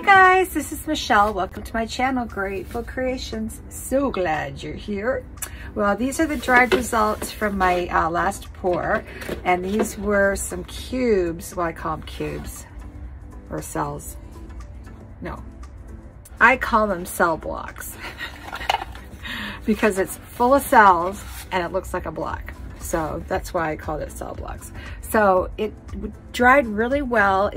guys, this is Michelle. Welcome to my channel, Grateful Creations. So glad you're here. Well, these are the dried results from my last pour, and these were some cubes. Well, I call them cubes or cells. No, I call them cell blocks because it's full of cells and it looks like a block. So that's why I called it cell blocks. So it dried really well.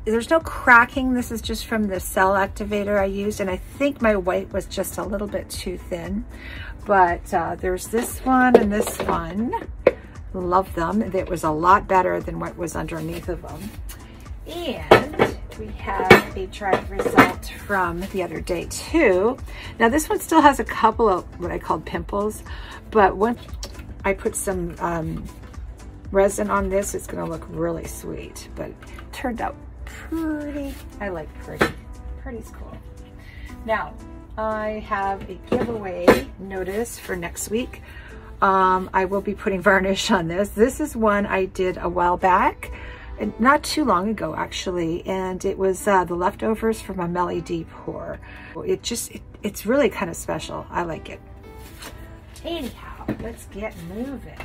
There's no cracking. This is just from the cell activator I used, and I think my white was just a little bit too thin. But there's this one and this one. Love them. It was a lot better than what was underneath of them. And we have a dried result from the other day too. Now this one still has a couple of what I called pimples, but when I put some resin on this, it's gonna look really sweet, but it turned out pretty. I like pretty. Pretty's cool. Now, I have a giveaway notice for next week. I will be putting varnish on this. This is one I did a while back, and not too long ago actually, and it was the leftovers from a LED pour. It's really kind of special. I like it. Anyhow, let's get moving.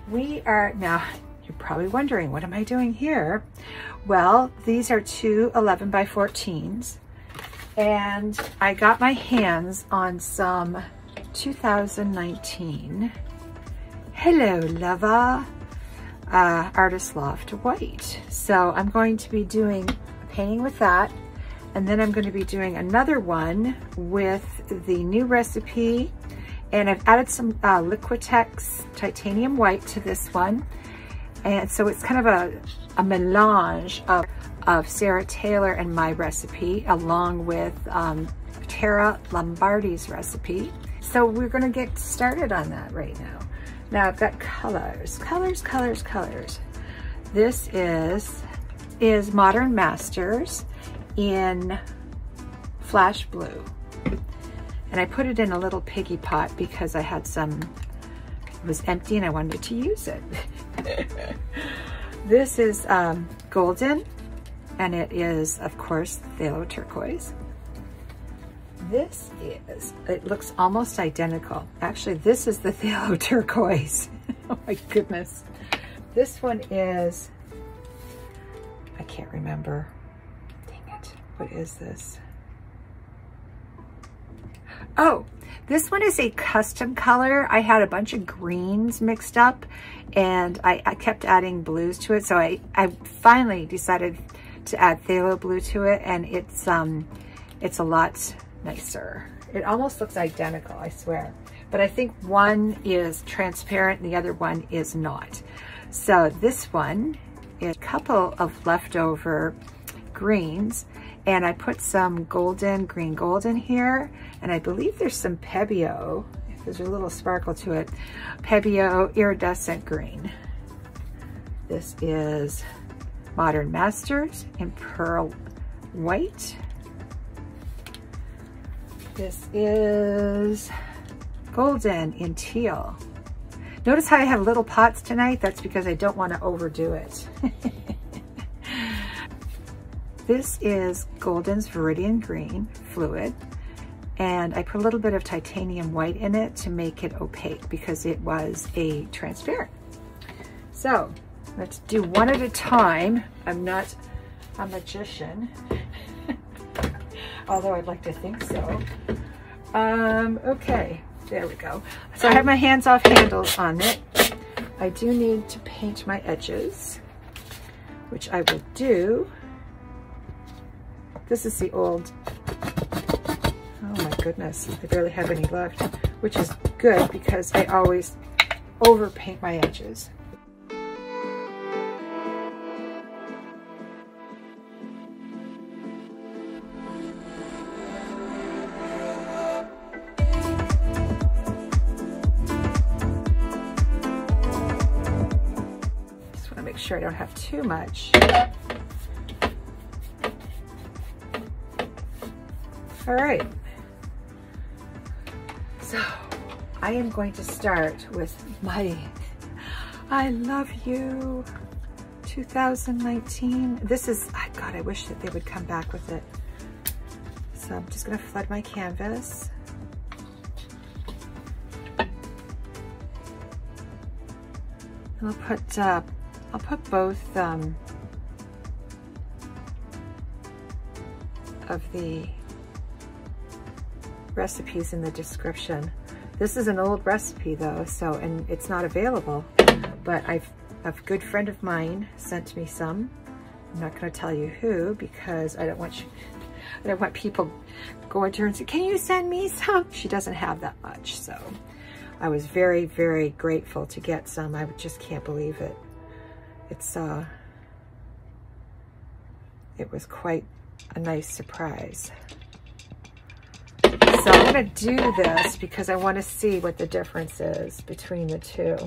We are now, you're probably wondering, what am I doing here? Well, these are two 11 by 14s, and I got my hands on some 2019 Hello Lava Artist Loft White. So I'm going to be doing a painting with that, and then I'm going to be doing another one with the new recipe. And I've added some Liquitex titanium white to this one. And so it's kind of a melange of Sarah Taylor and my recipe, along with Tara Lombardi's recipe. So we're gonna get started on that right now. Now I've got colors. This is Modern Masters in Flash Blue. And I put it in a little piggy pot because I had some, it was empty and I wanted to use it. This is golden, and it is, of course, phthalo turquoise. This is, it looks almost identical. Actually, this is the phthalo turquoise. Oh my goodness. This one is, I can't remember. Dang it. What is this? Oh, this one is a custom color. I had a bunch of greens mixed up, and I kept adding blues to it. So I finally decided to add phthalo blue to it, and it's a lot nicer. It almost looks identical, I swear. But I think one is transparent and the other one is not. So this one is a couple of leftover greens, and I put some golden, green gold in here, and I believe there's some Pebeo, there's a little sparkle to it, Pebeo iridescent green. This is Modern Masters in pearl white. This is golden in teal. Notice how I have little pots tonight? That's because I don't want to overdo it. This is Golden's Viridian Green Fluid, and I put a little bit of titanium white in it to make it opaque because it was a transparent. So let's do one at a time. I'm not a magician, although I'd like to think so. Okay, there we go. So I have my hands off handles on it. I do need to paint my edges, which I will do. This is the old, oh my goodness, I barely have any left, which is good because I always overpaint my edges. Just want to make sure I don't have too much. All right, so I am going to start with my I Love You 2019. This is, God, I wish that they would come back with it. So I'm just going to flood my canvas. And I'll put both of the recipes in the description. This is an old recipe though, so, and it's not available, but a good friend of mine sent me some. I'm not going to tell you who, because I don't want people going to her and say, can you send me some? She doesn't have that much, so I was very, very grateful to get some. I just can't believe it. It was quite a nice surprise. So I'm going to do this because I want to see what the difference is between the two.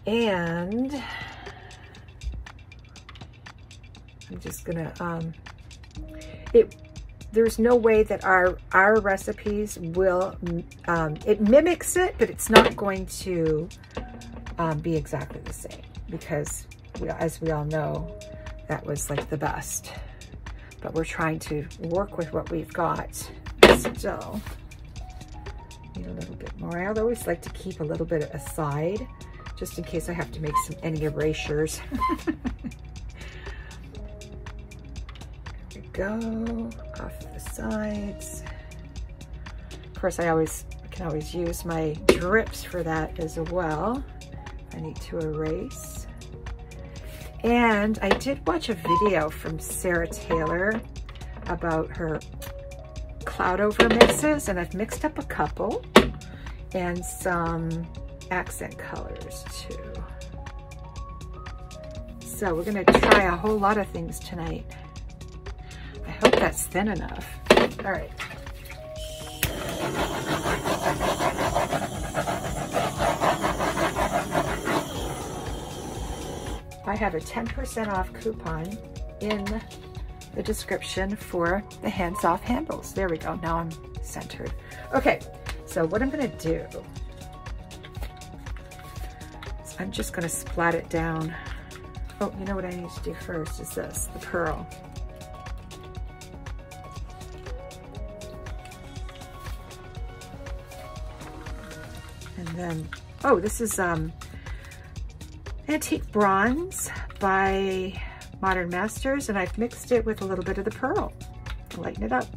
And I'm just going to, there's no way that our recipes will, it mimics it, but it's not going to be exactly the same, because as we all know, that was like the best. But we're trying to work with what we've got. Still need a little bit more. I always like to keep a little bit aside, just in case I have to make any erasures. There we go, off the sides. Of course, I can always use my drips for that as well. I need to erase. And I did watch a video from Sarah Taylor about her cloud over mixes, and I've mixed up a couple and some accent colors too. So we're gonna try a whole lot of things tonight. I hope that's thin enough. All right. I have a 10% off coupon in the description for the hands-off handles. There we go, now I'm centered. Okay, so what I'm gonna do is I'm just gonna splat it down. Oh, you know what I need to do first is this, the pearl. And then, oh, this is Antique Bronze by Modern Masters, and I've mixed it with a little bit of the pearl to lighten it up.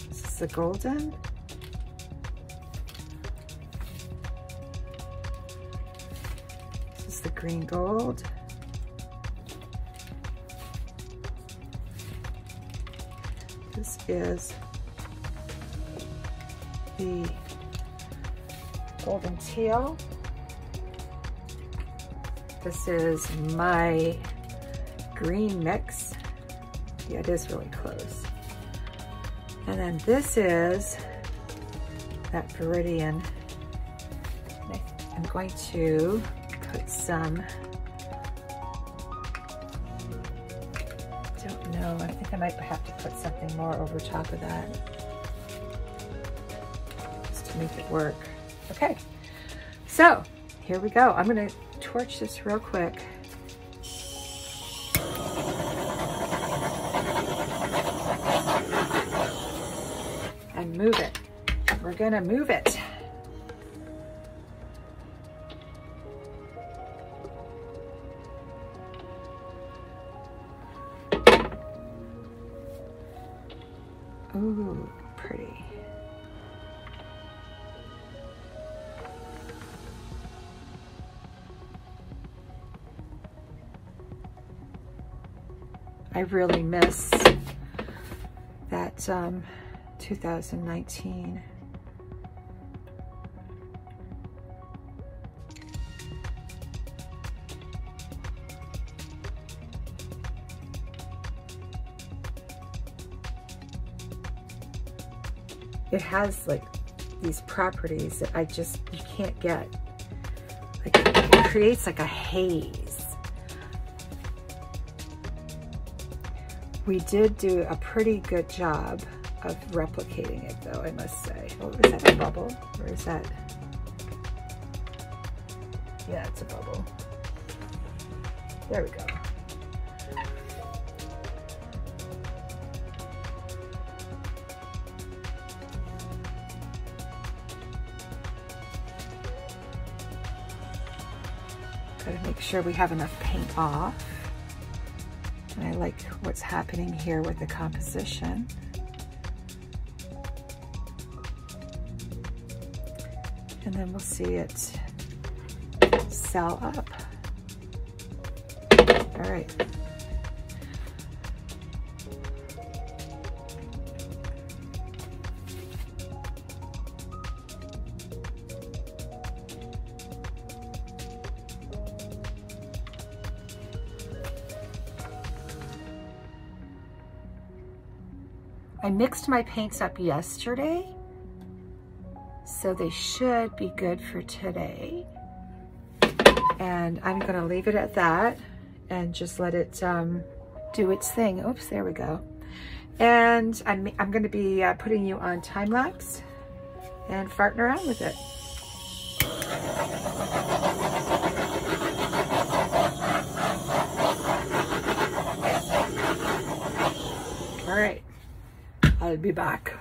This is the golden. This is the green gold. This is the golden teal. This is my green mix. Yeah, it is really close. And then this is that Viridian. I'm going to put some, don't know, I think I might have to put something more over top of that just to make it work. Okay, so here we go. I'm gonna torch this real quick. And move it. We're gonna move it. Ooh, pretty. I really miss that 2019. It has like these properties that you can't get. Like, it creates like a haze. We did do a pretty good job of replicating it though, I must say. Oh, is that a bubble? Or is that? Yeah, it's a bubble. There we go. Gotta make sure we have enough paint off. And I like what's happening here with the composition. And then we'll see it sell up. All right. I mixed my paints up yesterday, so they should be good for today. And I'm gonna leave it at that and just let it do its thing. Oops, there we go. And I'm gonna be putting you on time lapse and farting around with it. All right, I'll be back.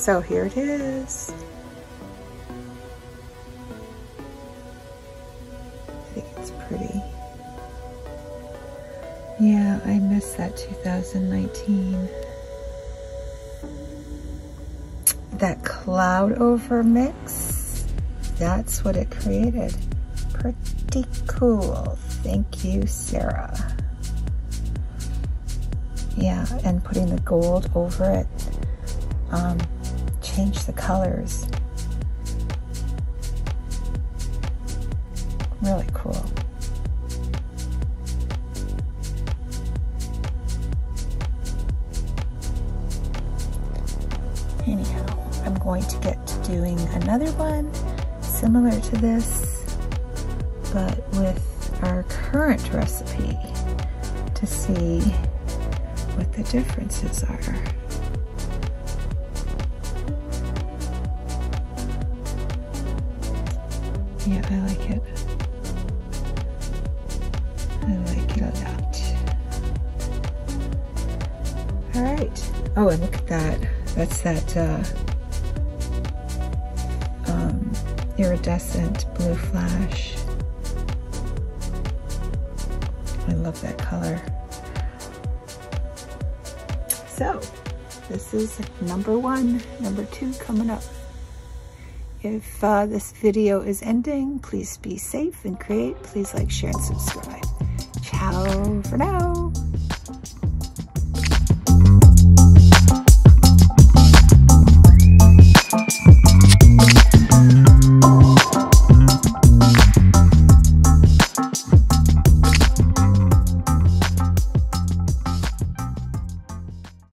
So here it is. I think it's pretty. Yeah, I miss that 2019. That cloud over mix, that's what it created. Pretty cool. Thank you, Sarah. Yeah, and putting the gold over it changed the colors. Really cool. Anyhow, I'm going to get to doing another one similar to this, but with our current recipe to see what the differences are. Yeah, I like it. I like it a lot. All right. Oh, and look at that. That's that iridescent blue flash. I love that color. So, this is number 1, number 2 coming up. If this video is ending, please be safe and create. Please like, share, and subscribe. Ciao for now.